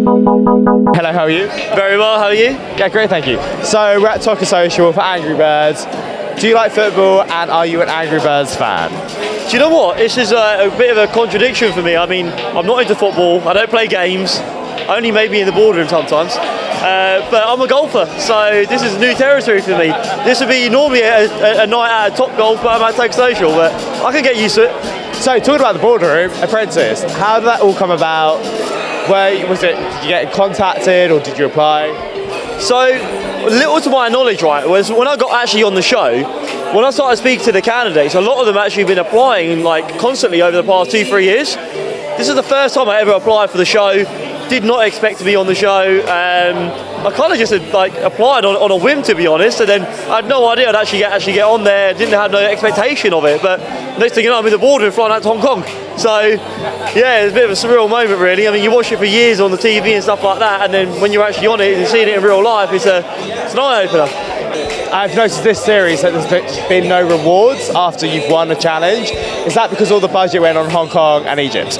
Hello, how are you? Very well, how are you? Yeah, great, thank you. So we're at Toca Social for Angry Birds. Do you like football and are you an Angry Birds fan? Do you know what? This is a bit of a contradiction for me. I mean, I'm not into football, I don't play games, only maybe in the boardroom sometimes. But I'm a golfer, so this is new territory for me. This would be normally a night out of Top Golf, but I'm at Toca Social, but I can get used to it. So talking about the boardroom, Apprentice, how did that all come about? Did you get contacted or did you apply? So, little to my knowledge, right, was when I got actually on the show, when I started speaking to the candidates, a lot of them actually been applying like constantly over the past 2-3 years. This is the first time I ever applied for the show. Did not expect to be on the show. I kind of just applied on a whim, to be honest, and then I had no idea I'd actually get on there. Didn't have no expectation of it, but next thing you know, I'm in the boardroom flying out to Hong Kong. So yeah, it's a bit of a surreal moment, really. I mean, you watch it for years on the TV and stuff like that, and then when you're actually on it and seeing it in real life, it's an eye-opener. I've noticed this series that there's been no rewards after you've won a challenge. Is that because all the budget went on Hong Kong and Egypt?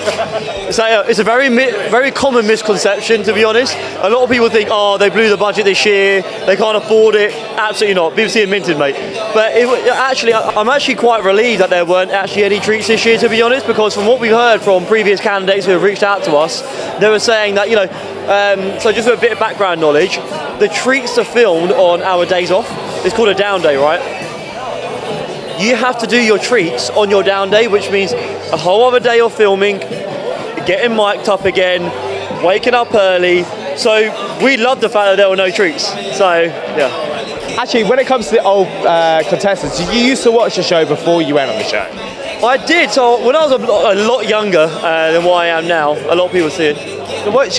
So it's a very common misconception, to be honest. A lot of people think, oh, they blew the budget this year, they can't afford it. Absolutely not. BBC and minted, mate. But I'm actually quite relieved that there weren't actually any treats this year, to be honest, because from what we've heard from previous candidates who have reached out to us, they were saying that, so just a bit of background knowledge, the treats are filmed on our days off. It's called a down day, right? You have to do your treats on your down day, which means a whole other day of filming, getting mic'd up again, waking up early. So we love the fact that there were no treats. So, yeah. Actually, when it comes to the old contestants, did you used to watch the show before you went on the show? I did. So when I was a lot younger than what I am now, a lot of people see it.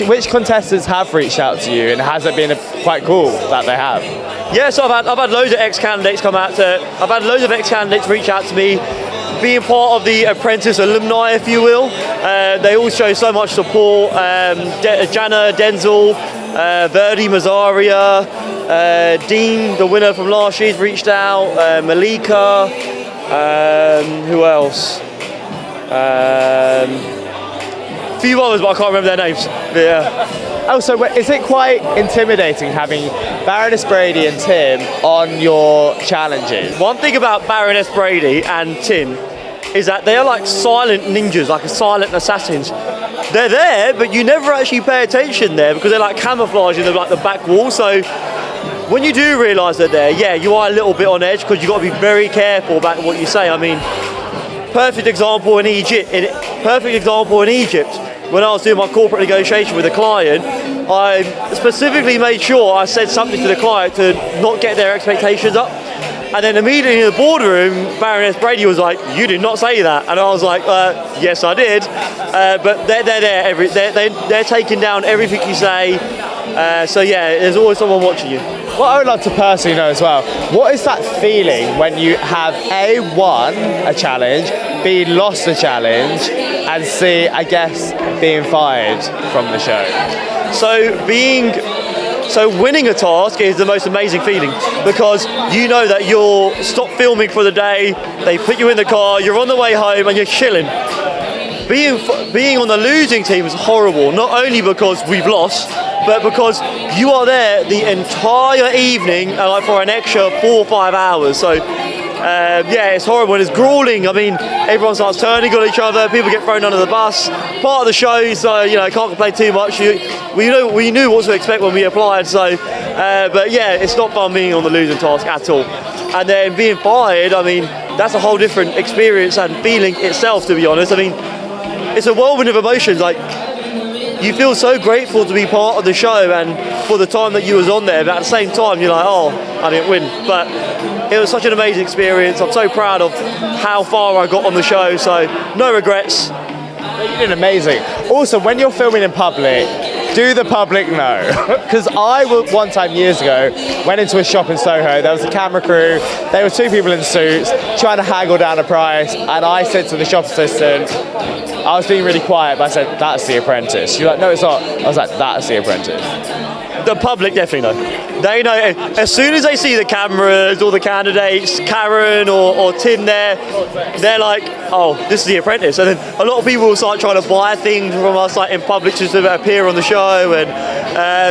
Which contestants have reached out to you, and has it been quite cool that they have? Yeah, so I've had loads of ex-candidates I've had loads of ex-candidates reach out to me, being part of the Apprentice alumni, if you will. They all show so much support. Jana, Denzel, Verdi, Mazaria, Dean, the winner from last year, reached out. Malika, who else? A few others, but I can't remember their names. But yeah. Also, is it quite intimidating having Baroness Brady and Tim on your challenges? One thing about Baroness Brady and Tim is that they are like silent ninjas, like silent assassins. They're there, but you never actually pay attention there because they're like camouflaged in the back wall. So when you do realise they're there, yeah, you are a little bit on edge because you've got to be very careful about what you say. I mean, perfect example in Egypt. When I was doing my corporate negotiation with a client, I specifically made sure I said something to the client to not get their expectations up. And then immediately in the boardroom, Baroness Brady was like, "You did not say that." And I was like, "Yes, I did." But they're there. They're taking down everything you say. So yeah, there's always someone watching you. What I would like to personally know as well, what is that feeling when you have A, won a challenge, B, lost a challenge, and C, I guess, being fired from the show? So winning a task is the most amazing feeling because you know that you're stopped filming for the day, they put you in the car, you're on the way home and you're chilling. Being on the losing team is horrible, not only because we've lost, but because you are there the entire evening for an extra 4 or 5 hours. So yeah, it's horrible and it's grueling. I mean, everyone starts turning on each other, people get thrown under the bus. Part of the show, so I can't complain too much. We knew what to expect when we applied. So, but yeah, it's not fun being on the losing task at all. And then being fired, I mean, that's a whole different experience and feeling itself. To be honest, I mean, it's a whirlwind of emotions. Like, you feel so grateful to be part of the show and for the time that you was on there, but at the same time you're like, oh, I didn't win. But it was such an amazing experience. I'm so proud of how far I got on the show, so no regrets. You did amazing. Also, when you're filming in public, do the public know? Because I, one time years ago, went into a shop in Soho, there was a camera crew, there were 2 people in suits trying to haggle down a price, and I said to the shop assistant, I was being really quiet, but I said, "That's the Apprentice." You're like, "No, it's not." I was like, "That's the Apprentice." The public definitely know. They know as soon as they see the cameras or the candidates, Karen or Tim there, they're like, oh, this is The Apprentice. And then a lot of people will start trying to buy things from us like in public just to appear on the show. And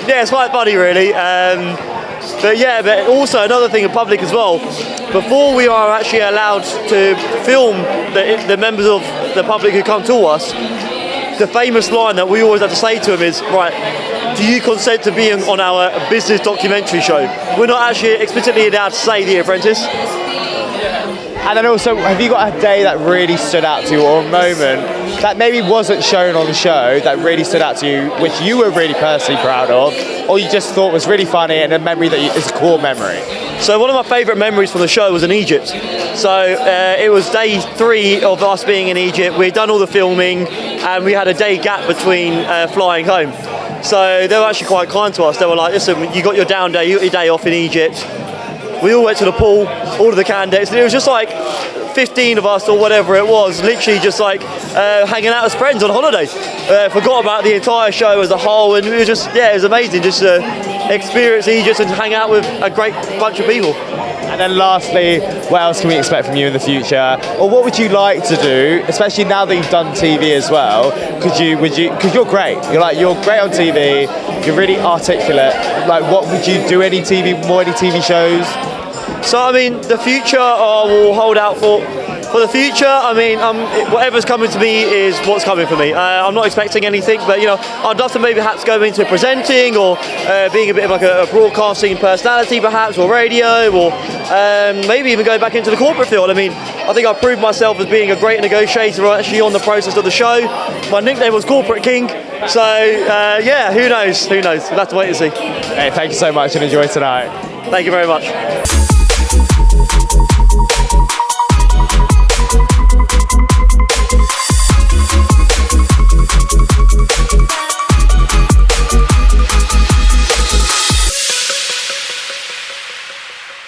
yeah, it's quite funny really. But also another thing in public as well, before we are actually allowed to film the members of the public who come to us, the famous line that we always have to say to them is, right, do you consent to being on our business documentary show? We're not actually explicitly allowed to say The Apprentice. And then also, have you got a day that really stood out to you, or a moment that maybe wasn't shown on the show that really stood out to you, which you were really personally proud of, or you just thought was really funny and a memory that is a core memory? So one of my favourite memories from the show was in Egypt. So it was day 3 of us being in Egypt. We'd done all the filming and we had a day gap between flying home. So they were actually quite kind to us. They were like, listen, you got your down day, you got your day off in Egypt. We all went to the pool, all of the candidates, and it was just like 15 of us or whatever it was, literally just like hanging out as friends on holiday. Forgot about the entire show as a whole, and it was just, yeah, it was amazing just to experience Egypt and hang out with a great bunch of people. And then lastly, what else can we expect from you in the future? Or what would you like to do, especially now that you've done TV as well? Because you're great. You're great on TV, you're really articulate. Like, what would you do, any TV shows? So I mean, the future will hold out for the future. I mean, whatever's coming to me is what's coming for me. I'm not expecting anything, but you know, I'd love to maybe perhaps go into presenting or being a bit of like a broadcasting personality, perhaps, or radio, or maybe even go back into the corporate field. I mean, I think I've proved myself as being a great negotiator actually on the process of the show. My nickname was Corporate King, so yeah, who knows? We'll have to wait and see. Hey, thank you so much and enjoy tonight. Thank you very much.